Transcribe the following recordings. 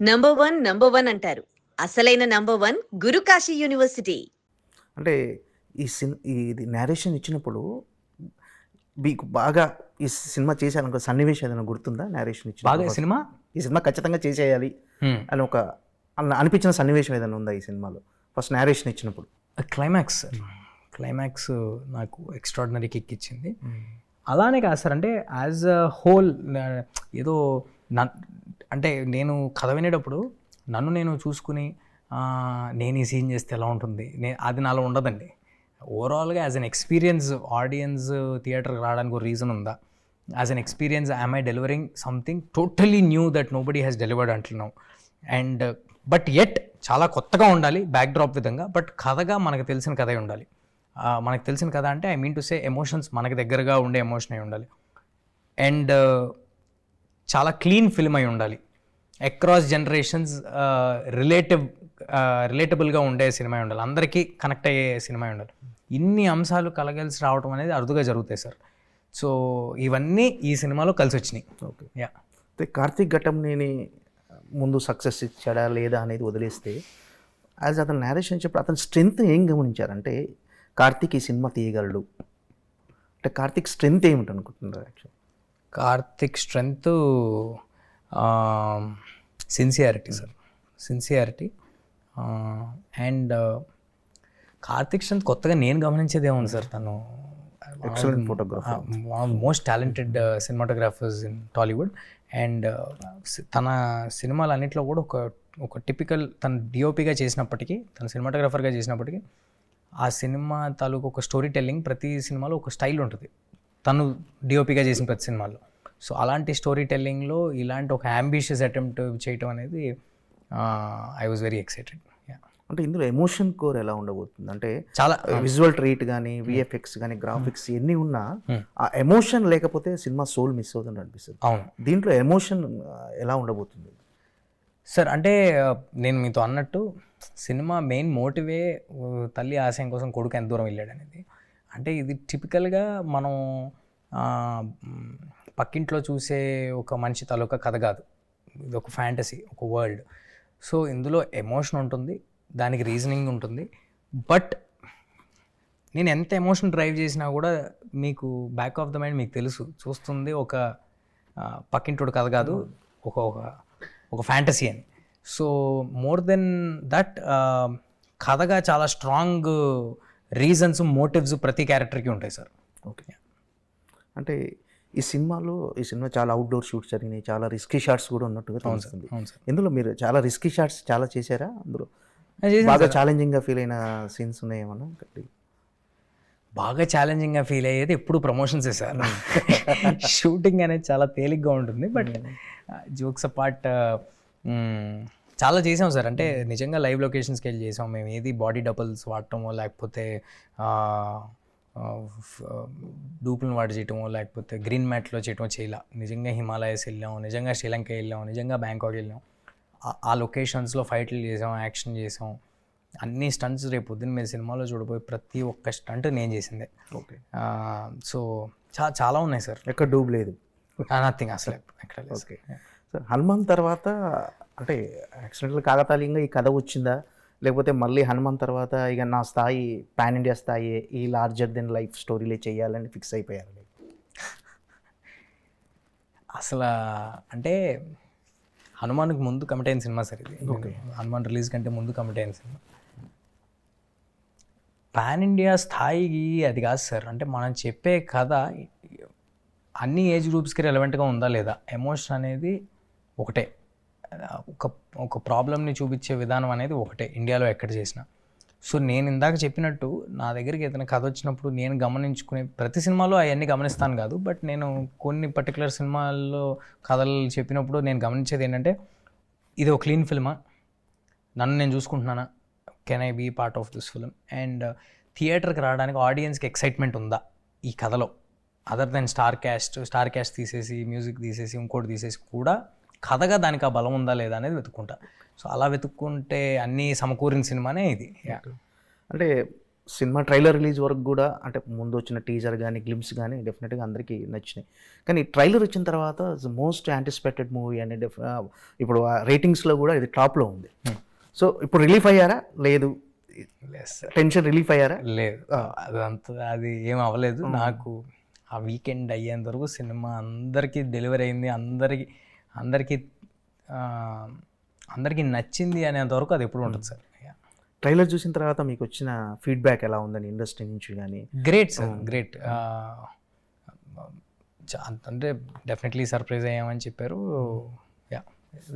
Number one అంటారు. అసలైన number one Guru Kashi university. అంటే ఇది నేరేషన్ ఇచ్చినప్పుడు మీకు బాగా ఈ సినిమా చేశారనుకో సన్నివేశం ఏదైనా గుర్తుందా? నేరేషన్ బాగా ఇచ్చిన సినిమా ఈ సినిమా ఖచ్చితంగా చేసేయాలి అని ఒక అనిపించిన సన్నివేశం ఏదైనా ఉందా ఈ సినిమాలో ఫస్ట్ నేరేషన్ ఇచ్చినప్పుడు? క్లైమాక్స్ నాకు ఎక్స్ట్రాడినరీ కిక్ ఇచ్చింది. అలానే కాదు సార్, అంటే యాజ్ అ హోల్ ఏదో అంటే నేను కథ వినేటప్పుడు నన్ను నేను చూసుకుని నేను ఈ సీన్ చేస్తే ఎలా ఉంటుంది అది నాలో ఉండదండి. ఓవరాల్గా యాజ్ అన్ ఎక్స్పీరియన్స్ ఆడియన్స్ థియేటర్కి రావడానికి ఒక రీజన్ ఉందా? As an experience I delivering something totally new that nobody has delivered అంటున్నాం. అండ్ బట్ ఎట్ చాలా కొత్తగా ఉండాలి బ్యాక్డ్రాప్ విధంగా, బట్ కథగా మనకు తెలిసిన కథే ఉండాలి. మనకు తెలిసిన కథ అంటే I mean to say emotions మనకి దగ్గరగా ఉండే ఎమోషన్ అయి ఉండాలి. అండ్ చాలా క్లీన్ ఫిల్మ్ అయి ఉండాలి. అక్రాస్ జనరేషన్స్ రిలేటబుల్గా ఉండే సినిమా ఉండాలి. అందరికీ కనెక్ట్ అయ్యే సినిమా ఉండాలి. ఇన్ని అంశాలు కలగలిసి రావడం అనేది అరుదుగా జరుగుతాయి సార్. సో ఇవన్నీ ఈ సినిమాలో కలిసి వచ్చినాయి. Okay, yeah. అయితే కార్తీక్ ఘట్టంనేని ముందు సక్సెస్ ఇచ్చాడా లేదా అనేది వదిలేస్తే యాజ్ అతను నేరేషన్ చెప్పి అతని స్ట్రెంగ్త్ ఏం గమనించారంటే కార్తీక్ ఈ సినిమా తీయగలడు అంటే కార్తీక్ స్ట్రెంగ్త్ ఏమిటి అనుకుంటున్నారు? Actual Karthik strength sincerity sir, sincerity. And Karthik strength కొత్తగా నేను గమనించేది ఏముంది సార్, తను excellent photographer, most talented cinematographers in Tollywood. And తన సినిమాలు అన్నింటిలో కూడా ఒక టిపికల్ తను డిఓపిగా చేసినప్పటికీ, తన సినిమాటోగ్రాఫర్గా చేసినప్పటికీ ఆ సినిమా తాలూకు ఒక స్టోరీ టెల్లింగ్ ప్రతి సినిమాలో ఒక స్టైల్ ఉంటుంది తను డిఓపిగా చేసిన ప్రతి సినిమాలో. సో అలాంటి స్టోరీ టెల్లింగ్లో ఇలాంటి ఒక అంబిషియస్ అటెంప్ట్ చేయటం అనేది ఐ వాజ్ వెరీ ఎక్సైటెడ్. అంటే ఇందులో ఎమోషన్ కోర్ ఎలా ఉండబోతుంది అంటే చాలా విజువల్ ట్రీట్ కానీ విఎఫ్ఎక్స్ కానీ గ్రాఫిక్స్ ఎన్ని ఉన్నా ఆ ఎమోషన్ లేకపోతే సినిమా సోల్ మిస్ అవుతుంది అనిపిస్తుంది. అవును, దీంట్లో ఎమోషన్ ఎలా ఉండబోతుంది సార్? అంటే నేను మీతో అన్నట్టు సినిమా మెయిన్ మోటివే తల్లి ఆశయం కోసం కొడుకు ఎంత దూరం వెళ్ళాడు అనేది. అంటే ఇది టిపికల్గా మనం పక్కింట్లో చూసే ఒక మనిషి తాలూకా కథ కాదు, ఇది ఒక ఫ్యాంటసీ, ఒక వరల్డ్. సో ఇందులో ఎమోషన్ ఉంటుంది, దానికి రీజనింగ్ ఉంటుంది. బట్ నేను ఎంత ఎమోషన్ డ్రైవ్ చేసినా కూడా మీకు బ్యాక్ ఆఫ్ ద మైండ్ మీకు తెలుసు చూస్తుంది ఒక పక్కింటోడు కథ కాదు, ఒక ఒక ఫ్యాంటసీ అని. సో మోర్ దెన్ దట్ కథగా చాలా స్ట్రాంగ్ రీజన్స్, మోటివ్స్ ప్రతి క్యారెక్టర్కి ఉంటాయి సార్. ఓకే, అంటే ఈ సినిమా చాలా అవుట్డోర్ షూట్స్ జరిగినాయి, చాలా రిస్కీ షాట్స్ కూడా ఉన్నట్టుగా తెలుస్తుంది. ఇందులో మీరు చాలా రిస్కీ షాట్స్ చాలా చేశారా? అందులో బాగా ఛాలెంజింగ్గా ఫీల్ అయిన సీన్స్ ఉన్నాయేమన్నా? బాగా ఛాలెంజింగ్గా ఫీల్ అయ్యేది ఎప్పుడు ప్రమోషన్స్ సార్. షూటింగ్ అనేది చాలా తేలిగ్గా ఉంటుంది, బట్ జోక్స్ అపార్ట్ చాలా చేసాం సార్. అంటే నిజంగా లైవ్ లొకేషన్స్కి వెళ్ళి చేసాం మేము. ఏది బాడీ డబుల్స్ వాడటమో, లేకపోతే డూపులను వాడి చేయటమో, లేకపోతే గ్రీన్ మ్యాట్లో చేయటమో చేయాల. నిజంగా హిమాలయస్ వెళ్ళాం, నిజంగా శ్రీలంక వెళ్ళాం, నిజంగా బ్యాంకాక్ వెళ్ళాం. ఆ లొకేషన్స్లో ఫైట్లు చేసాం, యాక్షన్ చేసాం, అన్ని స్టంట్స్. రేపు పొద్దున్న మీరు సినిమాలో చూడబోయే ప్రతి ఒక్క స్టంట్ నేను చేసిందే. ఓకే, సో చాలా ఉన్నాయి సార్. ఎక్కడ డూబ్ లేదు, నథింగ్ అసలు ఎక్కడ లేదు. ఓకే సార్, హనుమాన్ తర్వాత అంటే యాక్సిడెంటల్ కాకతాళీయంగా ఈ కథ వచ్చిందా, లేకపోతే మళ్ళీ హనుమాన్ తర్వాత ఇక నా స్థాయి పాన్ ఇండియా స్థాయి ఈ లార్జర్ దెన్ లైఫ్ స్టోరీలే చేయాలని ఫిక్స్ అయిపోయారు? అసలు అంటే హనుమాన్కి ముందు కమిట్ అయిన సినిమా సార్ ఇది. ఓకే, హనుమాన్ రిలీజ్ కంటే ముందు కమిట్ అయిన సినిమా. పాన్ ఇండియా స్థాయికి అది కాదు సార్. అంటే మనం చెప్పే కథ అన్ని ఏజ్ గ్రూప్స్కి రెలవెంట్గా ఉందా లేదా, ఎమోషన్ అనేది ఒకటే, ఒక ప్రాబ్లమ్ని చూపించే విధానం అనేది ఒకటే ఇండియాలో ఎక్కడ చేసినా. సో నేను ఇందాక చెప్పినట్టు నా దగ్గరికి ఏదైనా కథ వచ్చినప్పుడు నేను గమనించుకునే ప్రతి సినిమాలో అవన్నీ గమనిస్తాను కాదు, బట్ నేను కొన్ని పర్టికులర్ సినిమాల్లో కథలు చెప్పినప్పుడు నేను గమనించేది ఏంటంటే ఇది ఒక క్లీన్ ఫిల్మా, నన్ను నేను చూసుకుంటున్నానా, can I be part of this film, and థియేటర్కి రావడానికి ఆడియన్స్కి ఎక్సైట్మెంట్ ఉందా ఈ కథలో, అదర్ దెన్ స్టార్ క్యాస్ట్ తీసేసి మ్యూజిక్ తీసేసి ఇంకోటి తీసేసి కూడా కథగా దానికి ఆ బలం ఉందా లేదా అనేది వెతుక్కుంటా. సో అలా వెతుక్కుంటే అన్నీ సమకూరిన సినిమానే ఇది. అంటే సినిమా ట్రైలర్ రిలీజ్ వరకు కూడా అంటే ముందు వచ్చిన టీజర్ కానీ గ్లిమ్స్ కానీ డెఫినెట్గా అందరికీ నచ్చినాయి. కానీ ట్రైలర్ వచ్చిన తర్వాత మోస్ట్ యాంటిసిపేటెడ్ మూవీ అనే ఇప్పుడు రేటింగ్స్లో కూడా ఇది టాప్లో ఉంది. సో ఇప్పుడు రిలీఫ్ అయ్యారా? లేదు లేదు సార్, టెన్షన్ రిలీఫ్ అయ్యారా? లేదు అది ఏం అవ్వలేదు. నాకు ఆ వీకెండ్ అయ్యేంత వరకు సినిమా అందరికీ డెలివరీ అయింది, అందరికీ నచ్చింది అనేంత వరకు అది ఎప్పుడు ఉంటుంది సార్. ట్రైలర్ చూసిన తర్వాత మీకు వచ్చిన ఫీడ్బ్యాక్ ఎలా ఉందని ఇండస్ట్రీ నుంచి కానీ? Great sir, great. అంటే డెఫినెట్లీ సర్ప్రైజ్ అయ్యామని చెప్పారు. Yeah,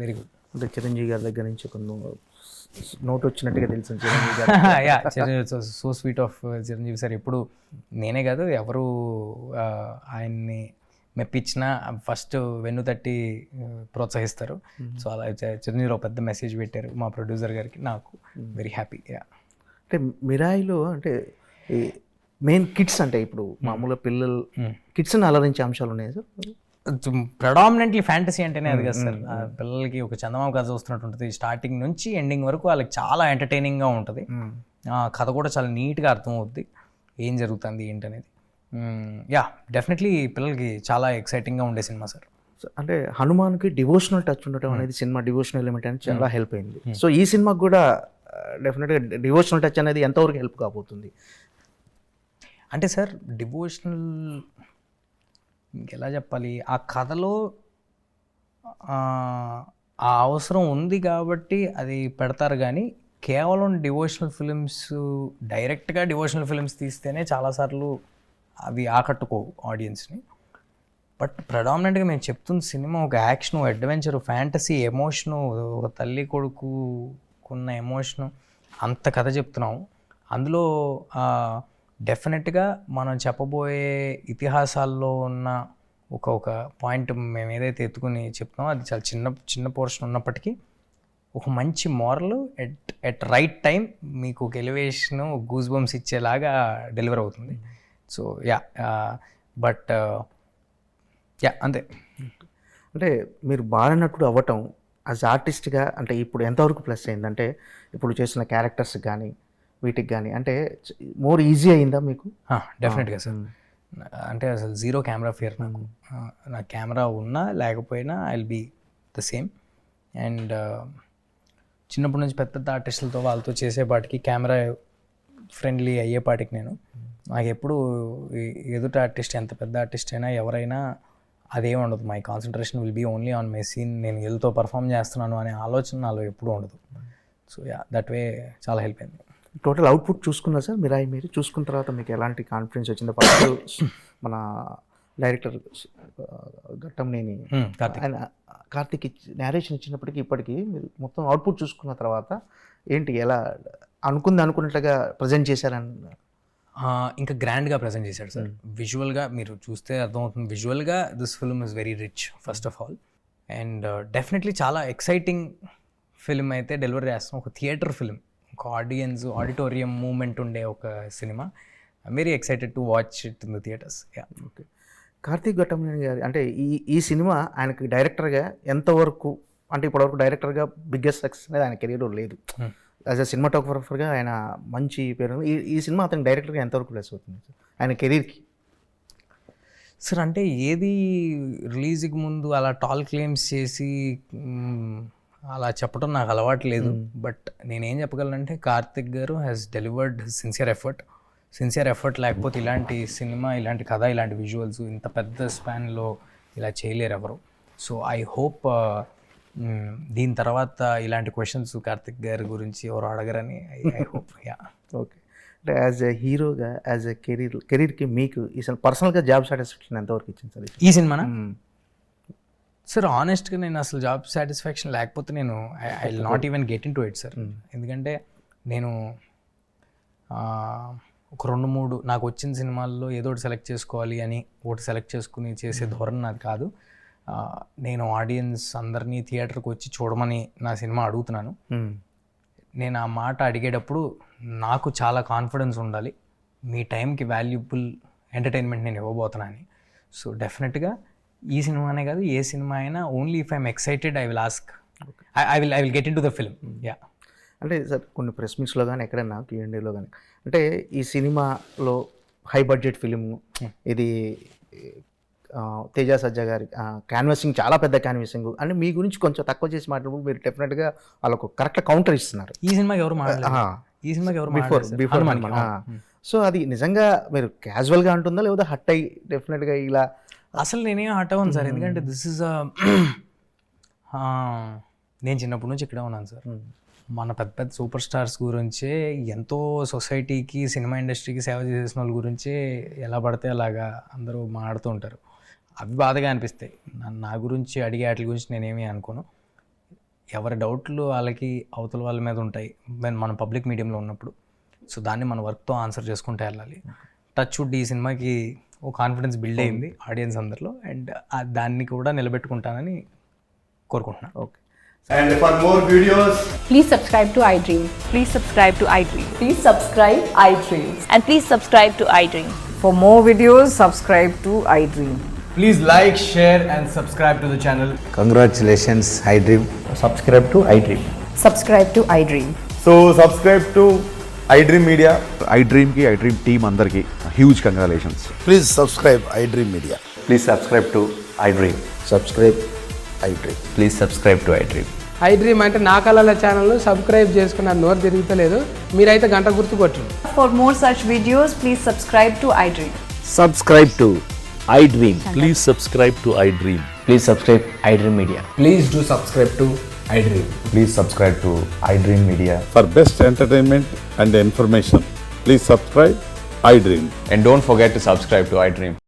very good. అంటే చిరంజీవి గారి దగ్గర నుంచి కొన్ని నోట్ వచ్చినట్టుగా తెలుసు చిరంజీవి గారు. Yeah, so sweet of Chiranjeevi sir. ఎప్పుడు నేనే కాదు ఎవరు ఆయన్ని మెప్పించిన ఫస్ట్ వెన్ను తట్టి ప్రోత్సహిస్తారు. సో అలా చిరంజీవి ఒక పెద్ద మెసేజ్ పెట్టారు మా ప్రొడ్యూసర్ గారికి, నాకు వెరీ హ్యాపీ. యా, అంటే మిరాయిలో అంటే మెయిన్ కిడ్స్ అంటే ఇప్పుడు మామూలుగా పిల్లలు కిడ్స్ని అలరించే అంశాలు ఉన్నాయి సార్. ప్రెడామినెంట్లీ ఫ్యాంటసీ అంటేనే అది కదా సార్. పిల్లలకి ఒక చందమామ కథ చూస్తున్నట్టు ఉంటుంది. స్టార్టింగ్ నుంచి ఎండింగ్ వరకు వాళ్ళకి చాలా ఎంటర్టైనింగ్గా ఉంటుంది. కథ కూడా చాలా నీట్గా అర్థమవుద్ది ఏం జరుగుతుంది ఏంటనేది. యా, డెఫినెట్లీ పిల్లలకి చాలా ఎక్సైటింగ్గా ఉండే సినిమా సార్. అంటే హనుమాన్కి డివోషనల్ టచ్ ఉండటం అనేది సినిమా డివోషనల్ ఎలిమెంట్ అనేది చాలా హెల్ప్ అయింది. సో ఈ సినిమాకి కూడా డెఫినెట్గా డివోషనల్ టచ్ అనేది ఎంతవరకు హెల్ప్ కాబోతుంది? అంటే సార్ డివోషనల్ ఇంకెలా చెప్పాలి, ఆ కథలో ఆ అవసరం ఉంది కాబట్టి అది పెడతారు. కానీ కేవలం డివోషనల్ ఫిలిమ్స్, డైరెక్ట్గా డివోషనల్ ఫిలిమ్స్ తీస్తేనే చాలాసార్లు అవి ఆకట్టుకోవు ఆడియన్స్ని. బట్ ప్రెడామినెంట్గా మేము చెప్తున్న సినిమా ఒక యాక్షన్, అడ్వెంచరు, ఫ్యాంటసీ, ఎమోషను, ఒక తల్లి కొడుకున్న ఎమోషను, అంత కథ చెప్తున్నాము. అందులో డెఫినెట్గా మనం చెప్పబోయే ఇతిహాసాల్లో ఉన్న ఒక పాయింట్ మేము ఏదైతే ఎత్తుకుని చెప్తున్నామో అది చాలా చిన్న పోర్షన్ ఉన్నప్పటికీ ఒక మంచి మోరల్ ఎట్ రైట్ టైం మీకు ఒక ఎలివేషను, గూస్ బంప్స్ ఇచ్చేలాగా డెలివర్ అవుతుంది. సో యా, బట్ యా, అంతే. అంటే మీరు బాల నటుడు అవ్వటం యాజ్ ఆర్టిస్ట్గా అంటే ఇప్పుడు ఎంతవరకు ప్లస్ అయిందంటే ఇప్పుడు చేసిన క్యారెక్టర్స్ కానీ వీటికి కానీ అంటే మోర్ ఈజీ అయిందా మీకు? డెఫినెట్గా సార్. అంటే అసలు జీరో కెమెరా ఫియర్ నాకు. నా కెమెరా ఉన్నా లేకపోయినా I will be the same. And చిన్నప్పటి నుంచి పెద్ద పెద్ద ఆర్టిస్టులతో వాళ్ళతో చేసేపాటికి కెమెరా ఫ్రెండ్లీ అయ్యేపాటికి నాకు ఎప్పుడు ఎదుట ఆర్టిస్ట్ ఎంత పెద్ద ఆర్టిస్ట్ అయినా ఎవరైనా అదేం ఉండదు. My concentration will be only on my scene. నేను ఏదో పర్ఫామ్ చేస్తున్నాను అనే ఆలోచన నాలో ఎప్పుడూ ఉండదు. సో యా, దట్ వే చాలా హెల్ప్ అయింది. టోటల్ అవుట్పుట్ చూసుకున్నా సార్ మీరు చూసుకున్న తర్వాత మీకు ఎలాంటి కాన్ఫిడెన్స్ వచ్చిందో? ఫస్ట్ మన డైరెక్టర్ ఘట్టంనేని ఆయన కార్తిక్ నేరేషన్ ఇచ్చినప్పటికీ ఇప్పటికీ మీరు మొత్తం అవుట్పుట్ చూసుకున్న తర్వాత ఏంటి, ఎలా అనుకున్నట్లుగా ప్రజెంట్ చేశారని? ఇంకా గ్రాండ్గా ప్రజెంట్ చేశాడు సార్. విజువల్గా మీరు చూస్తే అర్థమవుతుంది. విజువల్గా this film is very rich first of all. And definitely చాలా ఎక్సైటింగ్ ఫిల్మ్ అయితే డెలివరీ చేస్తాం. ఒక థియేటర్ ఫిల్మ్, ఒక ఆడిటోరియం మూమెంట్ ఉండే ఒక సినిమా. Very excited to watch it in the theatres. Yeah, okay. Karthik Ghattamaneni గారి అంటే ఈ సినిమా ఆయనకి డైరెక్టర్గా ఎంతవరకు, అంటే ఇప్పటివరకు డైరెక్టర్గా బిగ్గెస్ట్ సక్సెస్ అనేది ఆయన కెరీర్లో లేదు. యాజ్ అ సినిమాటోగ్రఫర్గా ఆయన మంచి పేరు. ఈ సినిమా అతని డైరెక్టర్గా ఎంతవరకు ప్లస్ అవుతుంది సార్ ఆయన కెరీర్కి? సార్ అంటే ఏది రిలీజ్కి ముందు అలా టాల్ క్లెయిమ్స్ చేసి అలా చెప్పడం నాకు అలవాటు లేదు. బట్ నేనేం చెప్పగలనంటే కార్తిక్ గారు హ్యాస్ డెలివర్డ్ సిన్సియర్ ఎఫర్ట్ లేకపోతే ఇలాంటి సినిమా, ఇలాంటి కథ, ఇలాంటి విజువల్స్ ఇంత పెద్ద స్పాన్లో ఇలా చేయలేరు ఎవరు. సో ఐ హోప్ దీని తర్వాత ఇలాంటి క్వశ్చన్స్ కార్తిక్ గారి గురించి ఎవరు అడగరని ఐ హోప్. Yeah, okay. అంటే యాజ్ ఎ హీరోగా, యాజ్ ఎ కెరీర్కి మీకు ఈ పర్సనల్గా జాబ్ సాటిస్ఫాక్షన్ ఎంతవరకు ఇచ్చింది సార్ ఈ సినిమానా? సార్ ఆనెస్ట్గా నేను అసలు జాబ్ సాటిస్ఫాక్షన్ లేకపోతే నేను I will not even get in to it sir. ఎందుకంటే నేను ఒక 2-3 నాకు వచ్చిన సినిమాల్లో ఏదో ఒకటి సెలెక్ట్ చేసుకోవాలి అని ఒకటి సెలెక్ట్ చేసుకుని చేసే ధోరణి నాది కాదు. నేను ఆడియన్స్ అందరినీ థియేటర్కి వచ్చి చూడమని నా సినిమా అడుగుతున్నాను. నేను ఆ మాట అడిగేటప్పుడు నాకు చాలా కాన్ఫిడెన్స్ ఉండాలి, మీ టైంకి వాల్యుబుల్ ఎంటర్టైన్మెంట్ నేను ఇవ్వబోతున్నాను. సో డెఫినెట్గా ఈ సినిమానే కాదు ఏ సినిమా అయినా only if I'm excited I will ask, I will get in to the film. Yeah, అంటే సార్ కొన్ని ప్రెస్ మీట్స్లో కానీ ఎక్కడైనా Q&Aలో కానీ అంటే ఈ సినిమాలో హై బడ్జెట్ ఫిలిం ఇది తేజ సజ్జా గారి క్యాన్వాసింగ్ చాలా పెద్ద క్యాన్వాసింగ్ అంటే మీ గురించి కొంచెం తక్కువ చేసి మాట్లాడినప్పుడు మీరు డెఫినెట్గా వాళ్ళకు కరెక్ట్ కౌంటర్ ఇస్తున్నారు. ఈ సినిమాకి ఎవరు మాట్లాడలేదు. ఈ సినిమాకి ఎవరు బిఫోర్ సో అది నిజంగా మీరు క్యాజువల్గా అంటుందా లేదా హట్ అయ్యి డెఫినెట్గా ఇలా? అసలు నేనేం హట్ అవ్వను సార్, ఎందుకంటే దిస్ ఇస్ నేను చిన్నప్పటి నుంచి ఇక్కడే ఉన్నాను సార్. మన పెద్ద పెద్ద సూపర్ స్టార్స్ గురించే ఎంతో సొసైటీకి సినిమా ఇండస్ట్రీకి సేవ చేసిన వాళ్ళ గురించే ఎలా పడితే అలాగా అందరూ మాట్లాడుతూ ఉంటారు. అవి బాధగా అనిపిస్తాయి. నా గురించి అడిగే వాటి గురించి నేనేమీ అనుకోను. ఎవరి డౌట్లు వాళ్ళకి అవతల వాళ్ళ మీద ఉంటాయి మనం పబ్లిక్ మీడియంలో ఉన్నప్పుడు. సో దాన్ని మన వర్క్తో ఆన్సర్ చేసుకుంటూ వెళ్ళాలి. టచ్ వుడ్ ఈ సినిమాకి ఓ కాన్ఫిడెన్స్ బిల్డ్ అయింది ఆడియన్స్ అందరిలో, అండ్ దాన్ని కూడా నిలబెట్టుకుంటానని కోరుకుంటున్నాను. Okay. And for more videos, Please subscribe to iDream. Please subscribe to iDream. Please subscribe iDream. And please subscribe to iDream. For more videos, subscribe to iDream. please like, share and subscribe to the channel. Congratulations, iDream. Subscribe to iDream. Subscribe to iDream. So subscribe to iDream Media. iDream की iDream team अंदर की huge congratulations. Please subscribe iDream Media. Please subscribe to iDream. Subscribe iDream. Please subscribe to iDream. iDream అంటే నా కళల channel subscribe చేసుకున్న నోరు తిరుగుతలేదు, మీరైతే గంట గుర్తు కొట్టండి. For more such videos, please subscribe to iDream. Subscribe to iDream. Please subscribe to iDream. Please subscribe iDream Media. Please do subscribe to iDream. Please subscribe to iDream Media. For best entertainment and information, please subscribe iDream. And don't forget to subscribe to iDream.